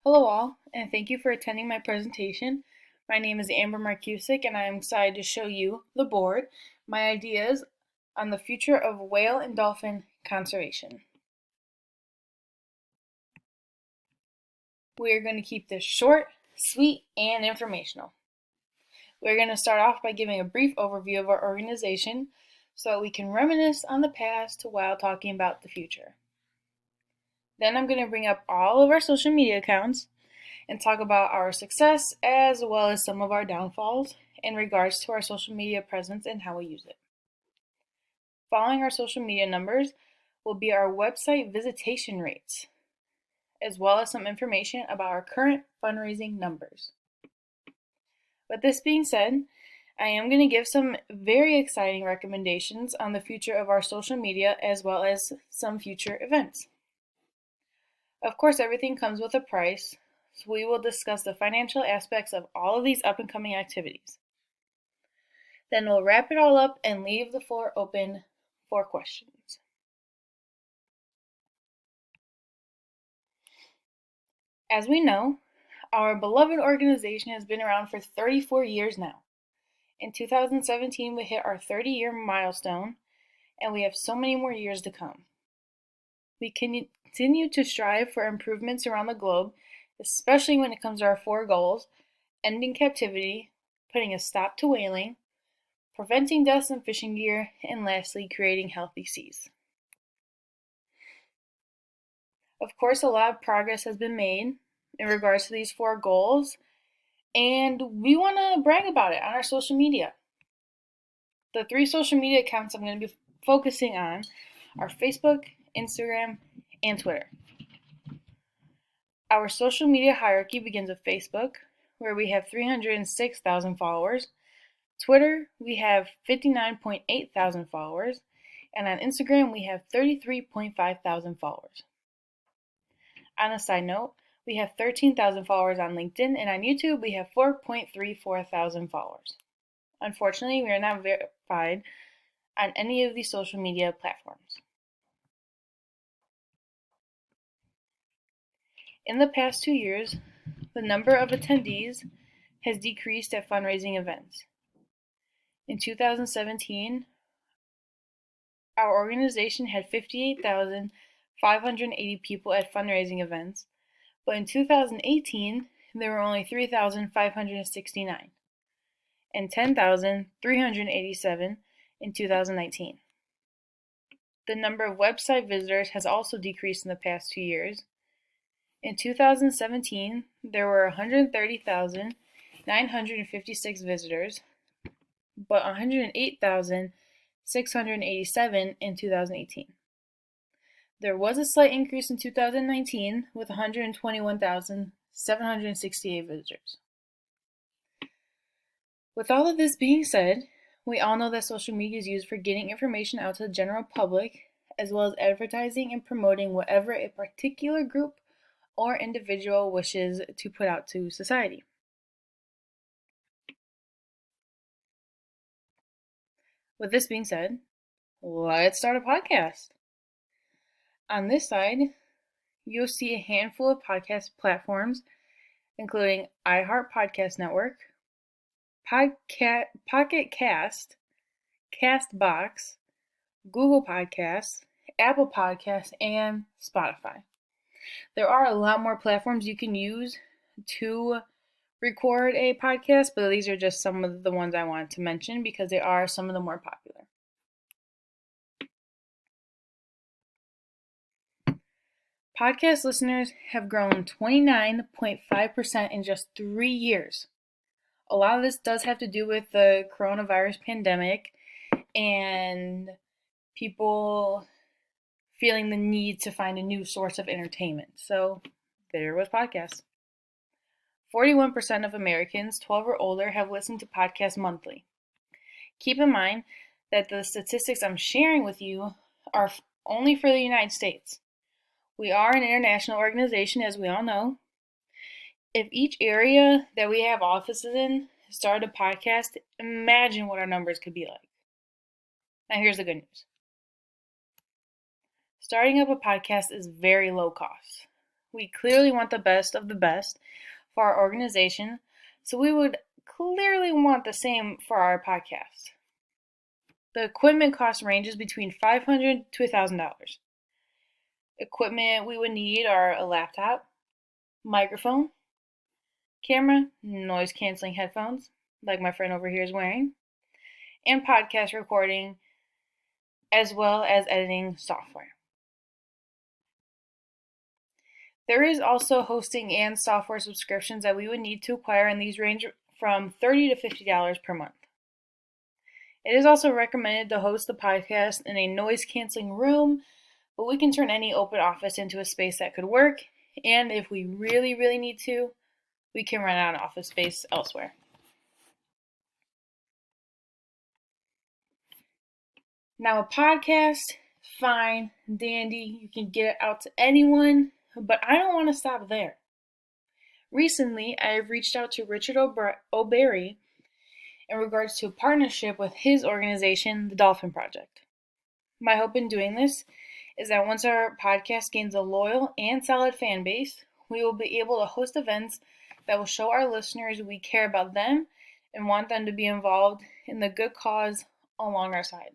Hello all, and thank you for attending my presentation. My name is Amber Marcusic, and I am excited to show you, the board, my ideas on the future of whale and dolphin conservation. We are going to keep this short, sweet, and informational. We're going to start off by giving a brief overview of our organization so that we can reminisce on the past while talking about the future. Then I'm going to bring up all of our social media accounts and talk about our success as well as some of our downfalls in regards to our social media presence and how we use it. Following our social media numbers will be our website visitation rates, as well as some information about our current fundraising numbers. With this being said, I am going to give some very exciting recommendations on the future of our social media as well as some future events. Of course, everything comes with a price, so we will discuss the financial aspects of all of these up-and-coming activities. Then we'll wrap it all up and leave the floor open for questions. As we know, our beloved organization has been around for 34 years now. In 2017, we hit our 30-year milestone, and we have so many more years to come. We continue to strive for improvements around the globe, especially when it comes to our 4 goals: ending captivity, putting a stop to whaling, preventing deaths in fishing gear, and lastly, creating healthy seas. Of course, a lot of progress has been made in regards to these 4 goals, and we want to brag about it on our social media. The 3 social media accounts I'm going to be focusing on are Facebook, Instagram, and Twitter. Our social media hierarchy begins with Facebook, where we have 306,000 followers. Twitter, we have 59.8 thousand followers, and on Instagram, we have 33.5 thousand followers. On a side note, we have 13,000 followers on LinkedIn, and on YouTube, we have 4.34 thousand followers. Unfortunately, we are not verified on any of these social media platforms. In the past 2 years, the number of attendees has decreased at fundraising events. In 2017, our organization had 58,580 people at fundraising events, but in 2018, there were only 3,569 and 10,387 in 2019. The number of website visitors has also decreased in the past 2 years. In 2017, there were 130,956 visitors, but 108,687 in 2018. There was a slight increase in 2019 with 121,768 visitors. With all of this being said, we all know that social media is used for getting information out to the general public, as well as advertising and promoting whatever a particular group or individual wishes to put out to society. With this being said, let's start a podcast. On this side, you'll see a handful of podcast platforms, including iHeart Podcast Network, Pocket Cast, Castbox, Google Podcasts, Apple Podcasts, and Spotify. There are a lot more platforms you can use to record a podcast, but these are just some of the ones I wanted to mention because they are some of the more popular. Podcast listeners have grown 29.5% in just 3 years. A lot of this does have to do with the coronavirus pandemic and people feeling the need to find a new source of entertainment. So there was podcasts. 41% of Americans 12 or older have listened to podcasts monthly. Keep in mind that the statistics I'm sharing with you are only for the United States. We are an international organization, as we all know. If each area that we have offices in started a podcast, imagine what our numbers could be like. Now here's the good news. Starting up a podcast is very low cost. We clearly want the best of the best for our organization, so we would clearly want the same for our podcast. The equipment cost ranges between $500 to $1,000. Equipment we would need are a laptop, microphone, camera, noise canceling headphones, like my friend over here is wearing, and podcast recording, as well as editing software. There is also hosting and software subscriptions that we would need to acquire, and these range from $30 to $50 per month. It is also recommended to host the podcast in a noise-canceling room, but we can turn any open office into a space that could work, and if we really, really need to, we can rent out an office space elsewhere. Now, a podcast, fine, dandy, you can get it out to anyone, but I don't want to stop there. Recently, I have reached out to Richard O'Berry in regards to a partnership with his organization, the Dolphin Project. My hope in doing this is that once our podcast gains a loyal and solid fan base, we will be able to host events that will show our listeners we care about them and want them to be involved in the good cause along our side.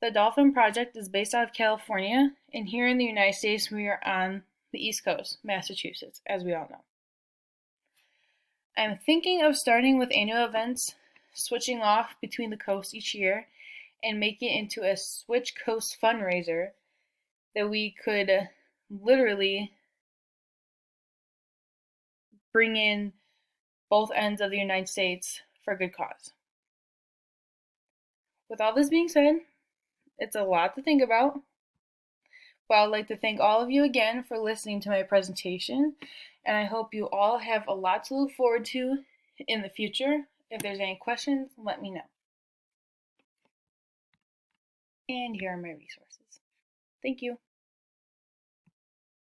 The Dolphin Project is based out of California, and here in the United States, we are on the East Coast, Massachusetts, as we all know. I'm thinking of starting with annual events, switching off between the coasts each year, and making it into a Switch Coast fundraiser that we could literally bring in both ends of the United States for a good cause. With all this being said, it's a lot to think about. But I'd like to thank all of you again for listening to my presentation, and I hope you all have a lot to look forward to in the future. If there's any questions, let me know. And here are my resources. Thank you.